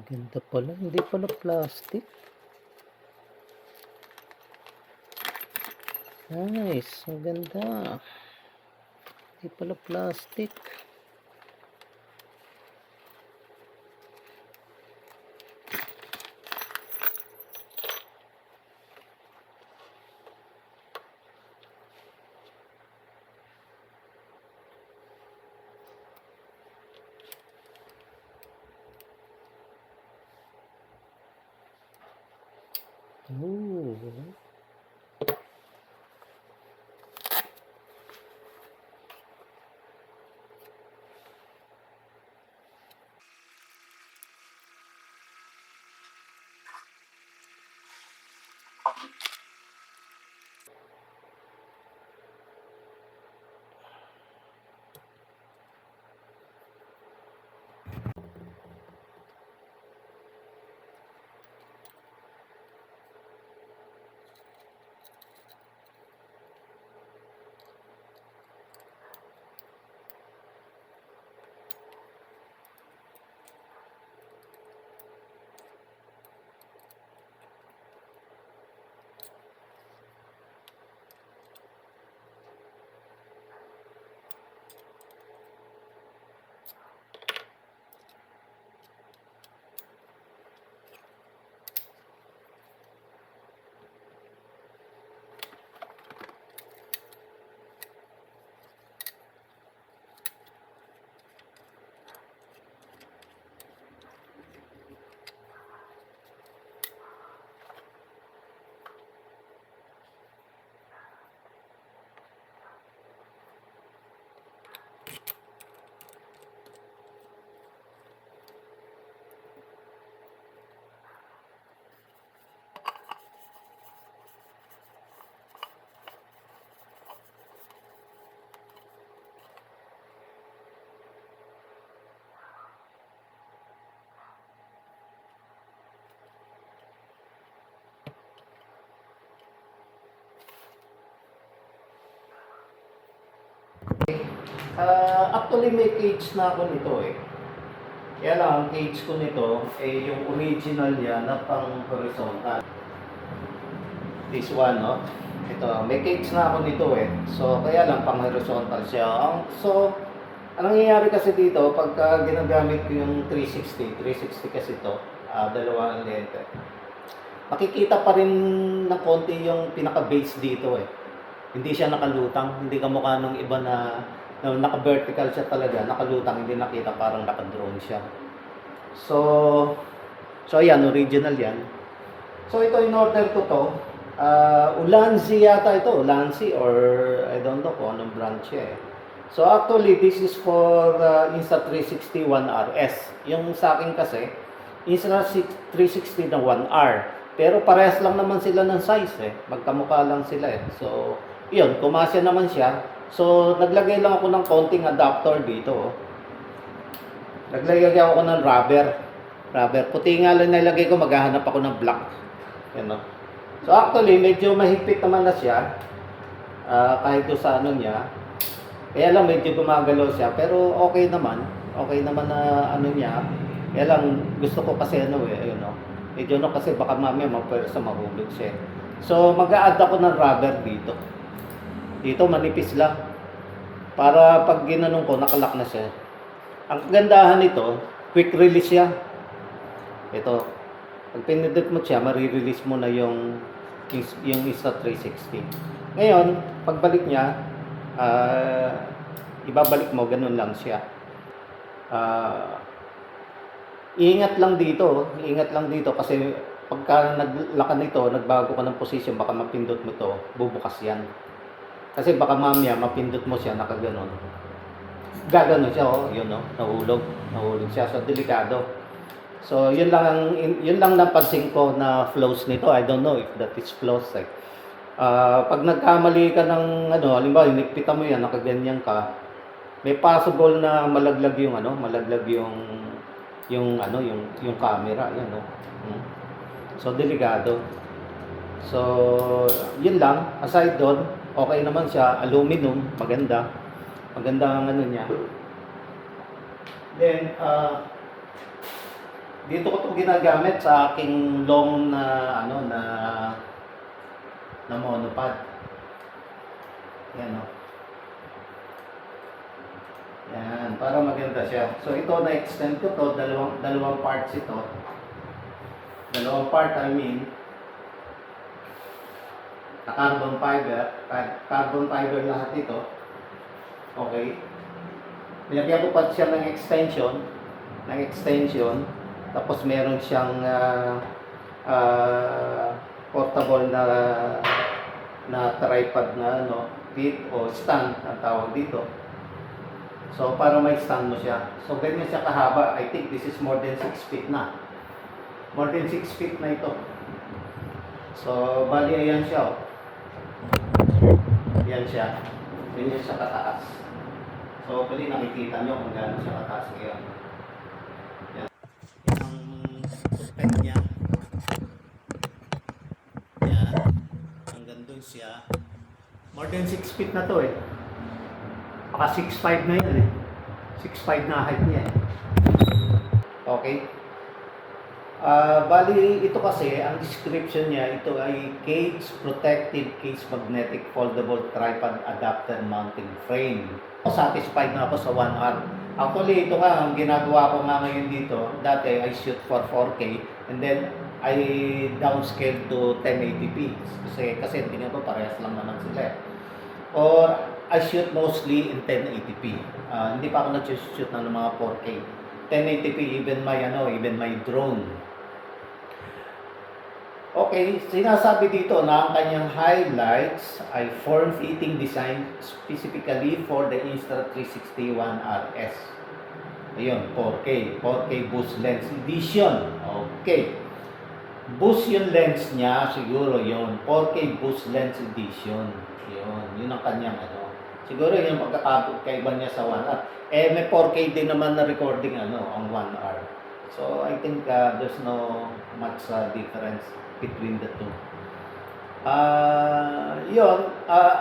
Ganda pala, hindi pala plastic. Nice, ang ganda. Hindi pala plastic. Ooh. Actually may cage na ako nito eh. Kaya lang ang cage ko nito eh yung original niya na pang horizontal. This one, no? Ito, may cage na ako nito eh. So kaya lang pang horizontal siya. So ang nangyayari kasi dito pagka ginagamit ko yung 360 kasi ito, dalawa ang lente. Makikita pa rin na konti yung pinaka-base dito eh. Hindi siya nakalutang, hindi kamukha ng iba na naka-vertical siya talaga, nakalutang, hindi nakita, parang naka-drone siya. So yan, original yan. So ito, in order to Ulanzi yata ito, Ulanzi or I don't know kung anong brand siya eh. So actually, this is for Insta360 1RS. Yung sa akin kasi, Insta360 na 1R. Pero parehas lang naman sila ng size eh. Magkamukha lang sila eh. So, yun, kumasya naman siya. So, naglagay lang ako ng konting adapter dito. Naglagay ako ng rubber. Puti nga lang nilagay ko, maghahanap ako ng black. Yan, no? So, actually, medyo mahigpit naman na siya. Kahit doon sa ano niya. Kaya lang, medyo gumagalaw siya. Pero okay naman. Okay naman na ano niya. Kaya lang, gusto ko kasi ano eh, ayun, no? Medyo no, kasi baka mamaya mapwersa mahulog siya. So, mag-a-add ako ng rubber dito. Dito, manipis lang. Para pag ginanong ko, nakalak na siya. Ang kagandahan nito, quick release siya. Ito, pag pinindot mo siya, marirelease mo na yung Insta360. Ngayon, pagbalik niya, ibabalik mo, ganun lang siya. Iingat lang dito kasi pagka naglakan nito, nagbago ka ng position, baka mapindot mo to, bubukas yan. Kasi baka mamaya mapindot mo siya, nakaganon. Gaganon siya, oh, yun, oh, nahulog siya, so delikado. So yun lang napansin ko na flaws nito. I don't know if that is flaws eh. Pag nagkamali ka ng ano, halimbawa hinigpitan mo yan, nakaganyan ka, may possible na malaglag yung camera, yan, no? So delikado. So yun lang, aside doon, okay naman siya, aluminum, maganda ang ano niya. Then Dito ko 'to ginagamit sa aking long na ano na monopod. Yan o. Yan, para maganda siya. So ito na-extend ko to, dalawang parts ito. Dalawang part, I mean, na carbon fiber lahat ito. Okay. Nilagyan ko pa siya ng extension, tapos meron siyang portable na tripod na ano, bit o stand ang tawag dito. So, para may stand mo siya. So, ganyan siya kahaba. I think this is more than 6 feet na. More than 6 feet na ito. So, bali ayan siya. Ayan siya. Ganyan siya kataas. So, hopefully nakikita nyo kung gaano siya kataas ngayon. Yan. Yan ang suspend niya. Yan. Hanggang dun siya. More than 6 feet na to eh. Baka 6'5" na yan eh. 6'5" na height niya eh. Okay. Bali, ito kasi, ang description niya, ito ay Cage Protective Case Magnetic Foldable Tripod Adapter Mounting Frame. Satisfied na ako sa 1R. Actually, ito nga, ang ginagawa ko nga ngayon dito, dati I shoot for 4K and then I downscale to 1080p. Kasi tingnan ko parehas lang naman sila eh. Or I shoot mostly in 1080p. Hindi pa ako nag-shoot ng mga 4K. 1080p, even my drone. Okay, sinasabi dito na ang kanyang highlights ay form-fitting design specifically for the Insta360 ONE RS. Ayun, 4K boost lens edition. Okay. Boost yung lens niya, siguro yun. 4K boost lens edition. Yun ang kanyang ano. Siguro yung pagkakaiba niya sa 1R. May 4K din naman na recording ang 1R. So I think there's no much difference between the two.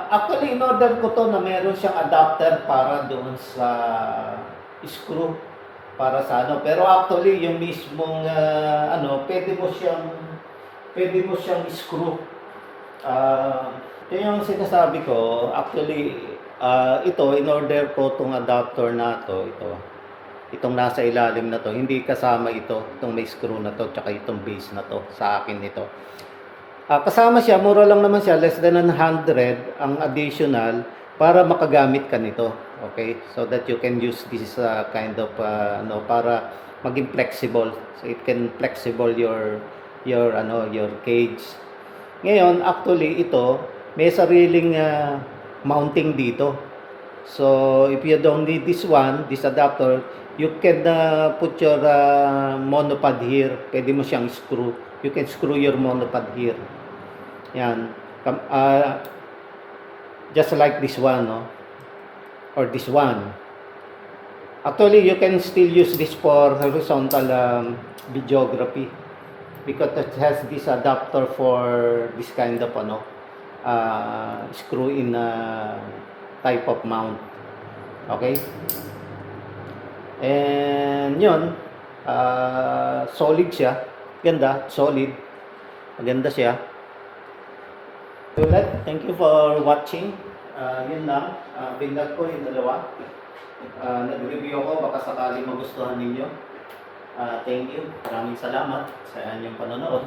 Actually in order ko to na meron siyang adapter para doon sa screw para sa ano. Pero actually yung mismong pwede mo siyang screw. Ito yung sinasabi ko, actually, ito, in order ko itong adapter na itong nasa ilalim na to, hindi kasama itong may screw na to, tsaka itong base na to, sa akin ito. Kasama siya, mura lang naman siya, less than 100 ang additional para makagamit ka nito. Okay? So that you can use this kind of, para maging flexible. So it can flexible your cage. Ngayon, actually, ito, may sariling mounting dito. So, if you don't need this adapter, you can put your monopod here. Pwede mo siyang screw. You can screw your monopod here. Yan. Just like this one, no? Or this one. Actually, you can still use this for horizontal videography. Because it has this adapter for this kind of screw-in type of mount. Okay? And yun, solid siya. Ganda, solid. Maganda siya. Ulit, thank you for watching. Yun lang, binlag ko yung dalawa. Nag-review ako, baka sakaling magustuhan ninyo. Thank you. Maraming salamat sa inyong panonood.